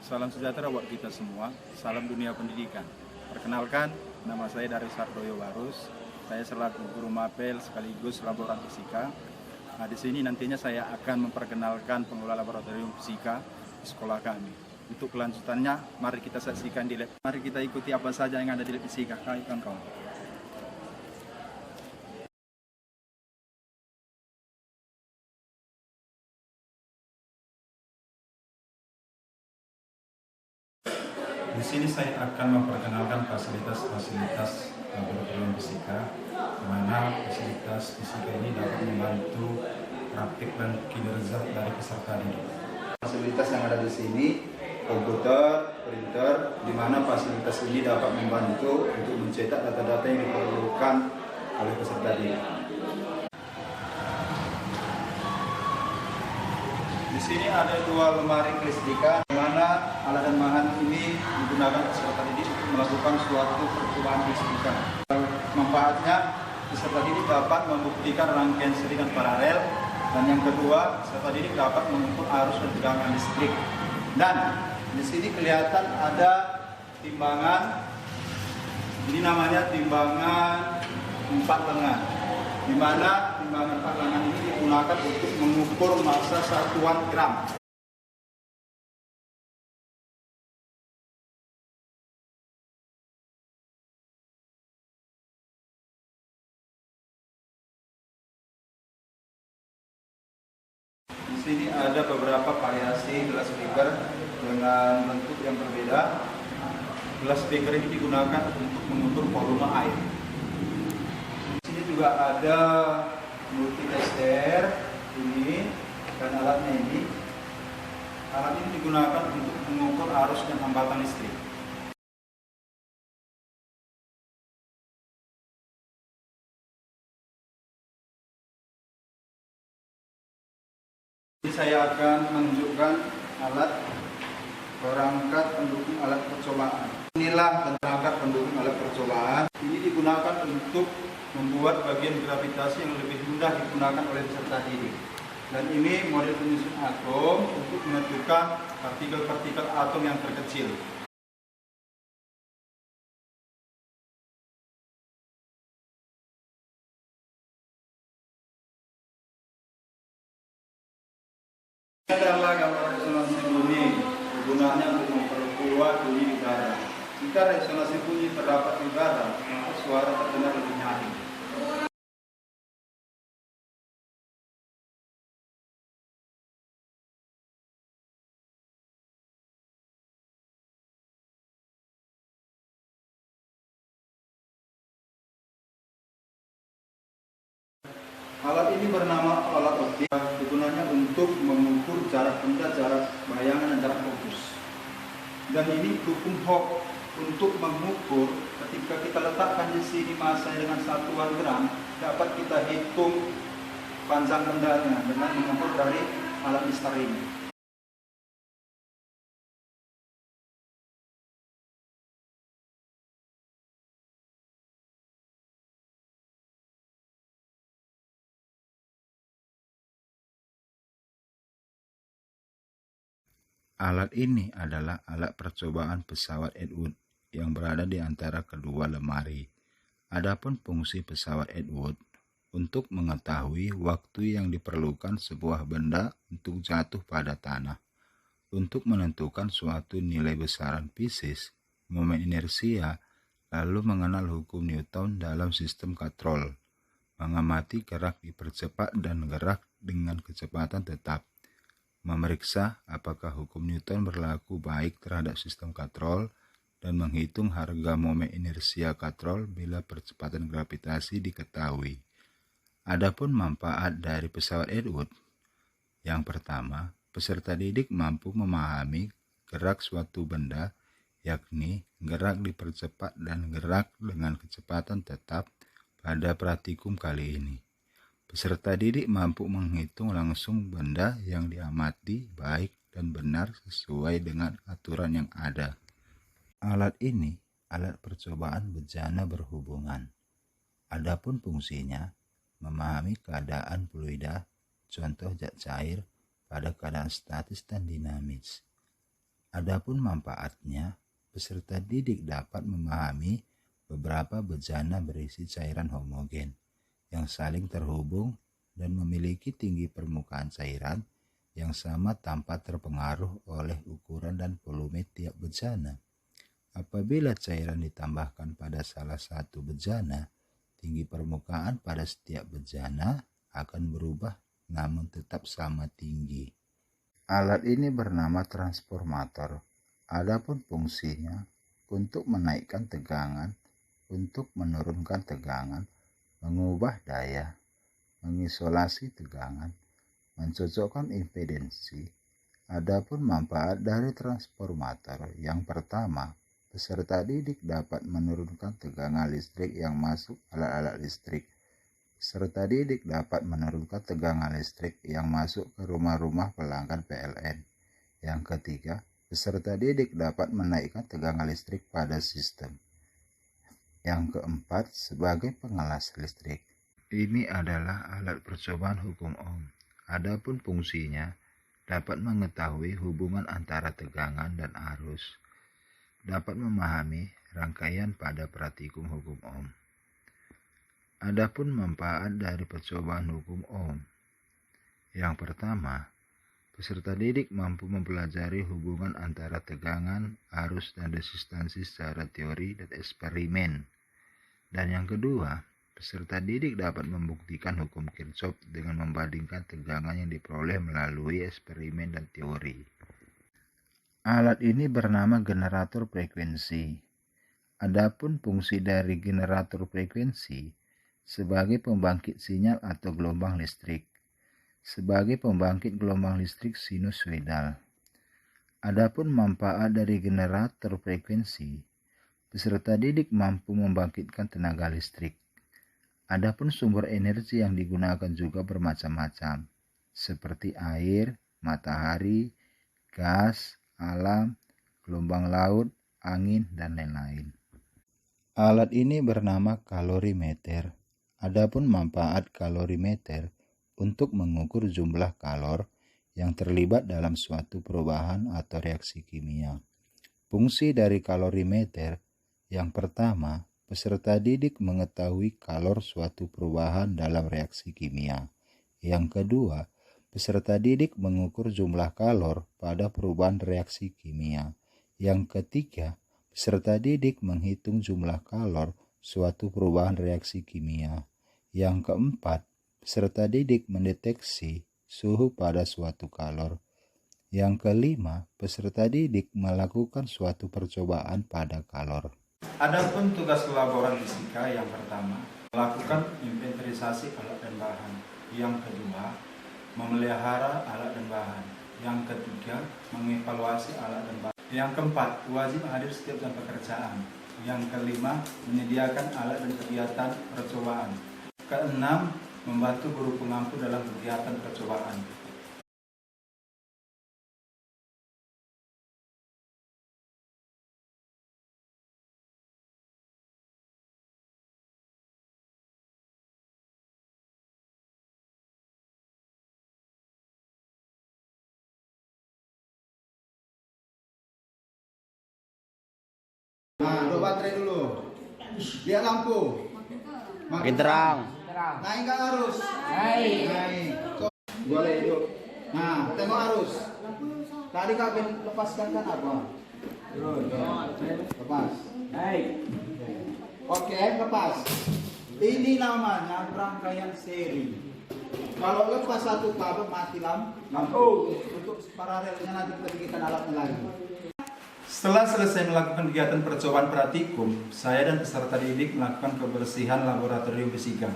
Salam sejahtera buat kita semua, salam dunia pendidikan. Perkenalkan, nama saya Darius Hardoyo Barus. Saya selaku guru mapel sekaligus laboran fisika. Nah, di sini nantinya saya akan memperkenalkan pengelola laboratorium fisika di sekolah kami. Untuk kelanjutannya, mari kita saksikan di lab. Mari kita ikuti apa saja yang ada di lab fisika. Kawan-kawan. Di sini saya akan memperkenalkan fasilitas-fasilitas laboratorium fisika, di mana fasilitas fisika ini dapat membantu praktik dan kinerja dari peserta didik. Fasilitas yang ada di sini, komputer, printer, di mana fasilitas ini dapat membantu untuk mencetak data-data yang diperlukan oleh peserta didik. Di sini ada dua lemari kelistika, di mana alat dan bahan ini digunakan peserta didik untuk melakukan suatu percobaan kelistika. Manfaatnya, peserta didik dapat membuktikan rangkaian selingan paralel, dan yang kedua, peserta didik dapat mengukur arus dan tegangan listrik. Dan di sini kelihatan ada timbangan, ini namanya timbangan 4 lengan, di mana timbangan 4 lengan ini digunakan untuk mengukur massa satuan gram. Di sini ada beberapa variasi gelas beaker dengan bentuk yang berbeda. Gelas beaker ini digunakan untuk mengukur volume air. Di sini juga ada multitester ini dan alatnya ini. Alat ini digunakan untuk mengukur arus dan hambatan listrik. Jadi saya akan menunjukkan alat perangkat pendukung alat percobaan. Inilah perangkat pendukung alat percobaan. Ini digunakan untuk membuat bagian gravitasi yang lebih mudah digunakan oleh peserta didik. Dan ini model penyusun atom untuk menentukan partikel-partikel atom yang terkecil. Ini adalah gambar resonansi bunyi. Gunanya untuk memperkuat bunyi udara. Jika resonansi bunyi terdapat di udara, maka suara terdengar lebih nyaring. Alat ini bernama alat optik, gunanya untuk mengukur jarak benda, jarak bayangan, dan jarak fokus. Dan ini hukum Hooke untuk mengukur ketika kita letakkan di sini massa dengan satuan gram, dapat kita hitung panjang bendanya dengan mengukur dari alat mistar ini. Alat ini adalah alat percobaan pesawat Edward yang berada di antara kedua lemari. Adapun fungsi pesawat Edward untuk mengetahui waktu yang diperlukan sebuah benda untuk jatuh pada tanah. Untuk menentukan suatu nilai besaran fisis, momen inersia, lalu mengenal hukum Newton dalam sistem katrol, mengamati gerak dipercepat dan gerak dengan kecepatan tetap, memeriksa apakah hukum Newton berlaku baik terhadap sistem katrol, dan menghitung harga momen inersia katrol bila percepatan gravitasi diketahui. Adapun manfaat dari pesawat Edward, yang pertama, peserta didik mampu memahami gerak suatu benda, yakni gerak dipercepat dan gerak dengan kecepatan tetap pada praktikum kali ini. Peserta didik mampu menghitung langsung benda yang diamati baik dan benar sesuai dengan aturan yang ada. Alat ini alat percobaan bejana berhubungan. Adapun fungsinya memahami keadaan fluida, contoh zat cair pada keadaan statis dan dinamis. Adapun manfaatnya, peserta didik dapat memahami beberapa bejana berisi cairan homogen yang saling terhubung dan memiliki tinggi permukaan cairan yang sama tanpa terpengaruh oleh ukuran dan volume tiap bejana. Apabila cairan ditambahkan pada salah satu bejana, tinggi permukaan pada setiap bejana akan berubah namun tetap sama tinggi. Alat ini bernama transformator. Adapun fungsinya untuk menaikkan tegangan, untuk menurunkan tegangan, mengubah daya, mengisolasi tegangan, mencocokkan impedensi. Adapun manfaat dari transformator, yang pertama, peserta didik dapat menurunkan tegangan listrik yang masuk alat-alat listrik. Peserta didik dapat menurunkan tegangan listrik yang masuk ke rumah-rumah pelanggan PLN. Yang ketiga, peserta didik dapat menaikkan tegangan listrik pada sistem. Yang keempat, sebagai pengelas listrik. Ini adalah alat percobaan hukum Ohm. Adapun fungsinya, dapat mengetahui hubungan antara tegangan dan arus. Dapat memahami rangkaian pada praktikum hukum Ohm. Adapun manfaat dari percobaan hukum Ohm. Yang pertama, peserta didik mampu mempelajari hubungan antara tegangan, arus, dan resistansi secara teori dan eksperimen. Dan yang kedua, peserta didik dapat membuktikan hukum Kirchhoff dengan membandingkan tegangan yang diperoleh melalui eksperimen dan teori. Alat ini bernama generator frekuensi. Adapun fungsi dari generator frekuensi sebagai pembangkit sinyal atau gelombang listrik, sebagai pembangkit gelombang listrik sinusoidal. Adapun manfaat dari generator frekuensi, peserta didik mampu membangkitkan tenaga listrik. Adapun sumber energi yang digunakan juga bermacam-macam, seperti air, matahari, gas, alam, gelombang laut, angin, dan lain-lain. Alat ini bernama kalorimeter. Adapun manfaat kalorimeter untuk mengukur jumlah kalor yang terlibat dalam suatu perubahan atau reaksi kimia. Fungsi dari kalorimeter, yang pertama, peserta didik mengetahui kalor suatu perubahan dalam reaksi kimia. Yang kedua, peserta didik mengukur jumlah kalor pada perubahan reaksi kimia. Yang ketiga, peserta didik menghitung jumlah kalor suatu perubahan reaksi kimia. Yang keempat, peserta didik mendeteksi suhu pada suatu kalor. Yang kelima, peserta didik melakukan suatu percobaan pada kalor. Adapun tugas laboran fisika, yang pertama, melakukan inventarisasi alat dan bahan. Yang kedua, memelihara alat dan bahan. Yang ketiga, mengevaluasi alat dan bahan. Yang keempat, wajib hadir setiap jam pekerjaan. Yang kelima, menyediakan alat dan kegiatan percobaan. Keenam, membantu guru pengampu dalam kegiatan percobaan. Nah, baterai dulu. Lihat lampu. Makin terang. Naikkan arus. Naik. Boleh hidup. Nah, tengok arus. Tadi kak lepaskan kan apa? Lepas. Naik. Oke, lepas. Ini namanya rangkaian seri. Kalau lepas satu kabel mati lampu. Untuk paralelnya nanti kita bikinkan alatnya lagi. Setelah selesai melakukan kegiatan percobaan praktikum, saya dan peserta didik melakukan kebersihan laboratorium fisika.